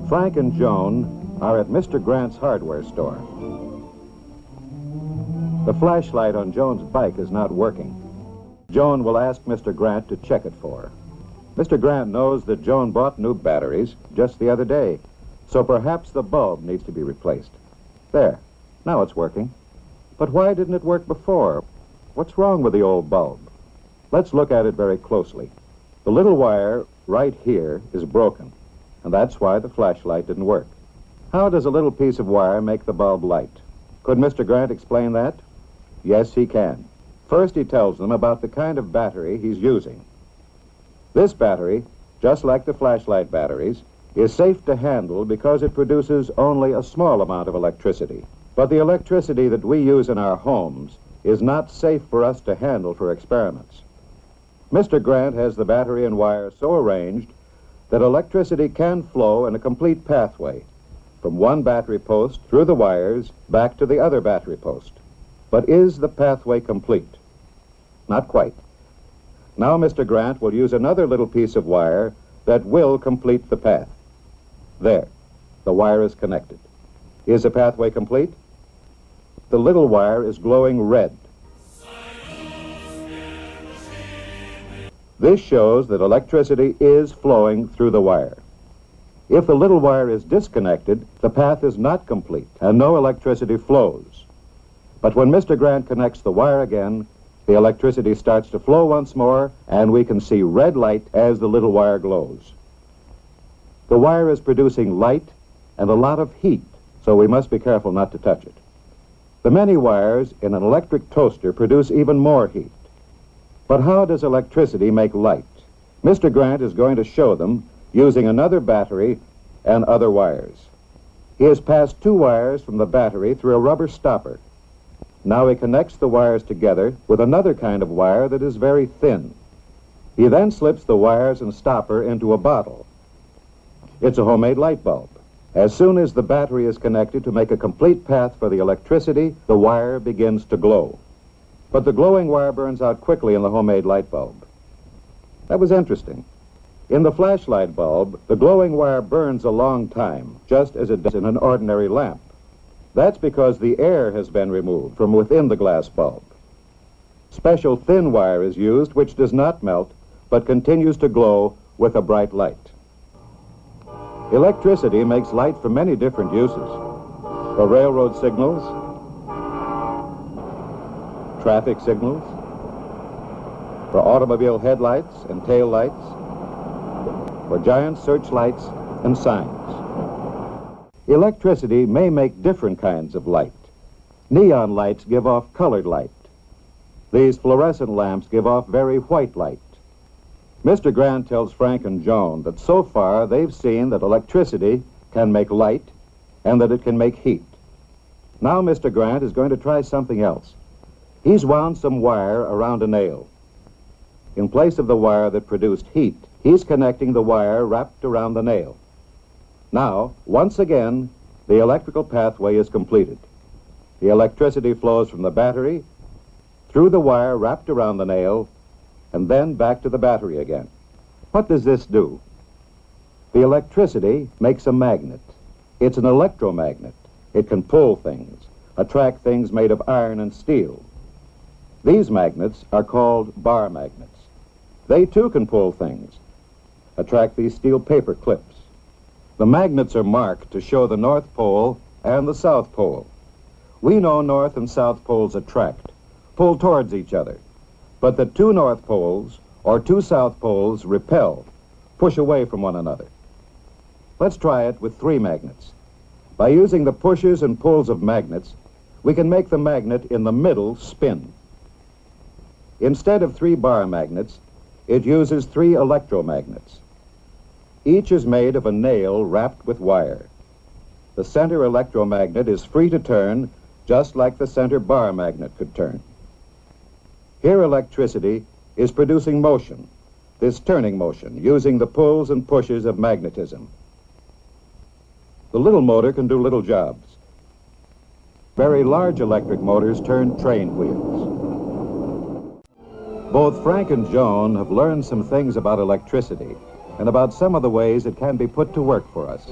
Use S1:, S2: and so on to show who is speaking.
S1: Frank and Joan are at Mr. Grant's hardware store. The flashlight on Joan's bike is not working. Joan will ask Mr. Grant to check it for her. Mr. Grant knows that Joan bought new batteries just the other day, so perhaps the bulb needs to be replaced. There, now it's working. But why didn't it work before? What's wrong with the old bulb? Let's look at it very closely. The little wire right here is broken, and that's why the flashlight didn't work. How does a little piece of wire make the bulb light? Could Mr. Grant explain that? Yes, he can. First, he tells them about the kind of battery he's using. This battery, just like the flashlight batteries, is safe to handle because it produces only a small amount of electricity. But the electricity that we use in our homes is not safe for us to handle for experiments. Mr. Grant has the battery and wire so arranged that electricity can flow in a complete pathway from one battery post through the wires back to the other battery post. But is the pathway complete? Not quite. Now Mr. Grant will use another little piece of wire that will complete the path. There, the wire is connected. Is the pathway complete? The little wire is glowing red. This shows that electricity is flowing through the wire. If the little wire is disconnected, the path is not complete and no electricity flows. But when Mr. Grant connects the wire again, the electricity starts to flow once more, and we can see red light as the little wire glows. The wire is producing light and a lot of heat, so we must be careful not to touch it. The many wires in an electric toaster produce even more heat. But how does electricity make light? Mr. Grant is going to show them using another battery and other wires. He has passed two wires from the battery through a rubber stopper. Now he connects the wires together with another kind of wire that is very thin. He then slips the wires and stopper into a bottle. It's a homemade light bulb. As soon as the battery is connected to make a complete path for the electricity, the wire begins to glow. But the glowing wire burns out quickly in the homemade light bulb. That was interesting. In the flashlight bulb, the glowing wire burns a long time, just as it does in an ordinary lamp. That's because the air has been removed from within the glass bulb. Special thin wire is used which does not melt, but continues to glow with a bright light. Electricity makes light for many different uses. For railroad signals, traffic signals, for automobile headlights and tail lights, for giant searchlights and signs. Electricity may make different kinds of light. Neon lights give off colored light. These fluorescent lamps give off very white light. Mr. Grant tells Frank and Joan that so far they've seen that electricity can make light and that it can make heat. Now Mr. Grant is going to try something else. He's wound some wire around a nail. In place of the wire that produced heat, he's connecting the wire wrapped around the nail. Now, once again, the electrical pathway is completed. The electricity flows from the battery, through the wire wrapped around the nail, and then back to the battery again. What does this do? The electricity makes a magnet. It's an electromagnet. It can pull things, attract things made of iron and steel. These magnets are called bar magnets. They too can pull things, attract these steel paper clips. The magnets are marked to show the North Pole and the South Pole. We know North and South Poles attract, pull towards each other, but the two North Poles or two South Poles repel, push away from one another. Let's try it with three magnets. By using the pushes and pulls of magnets, we can make the magnet in the middle spin. Instead of three bar magnets, it uses three electromagnets. Each is made of a nail wrapped with wire. The center electromagnet is free to turn, just like the center bar magnet could turn. Here electricity is producing motion, this turning motion, using the pulls and pushes of magnetism. The little motor can do little jobs. Very large electric motors turn train wheels. Both Frank and Joan have learned some things about electricity and about some of the ways it can be put to work for us.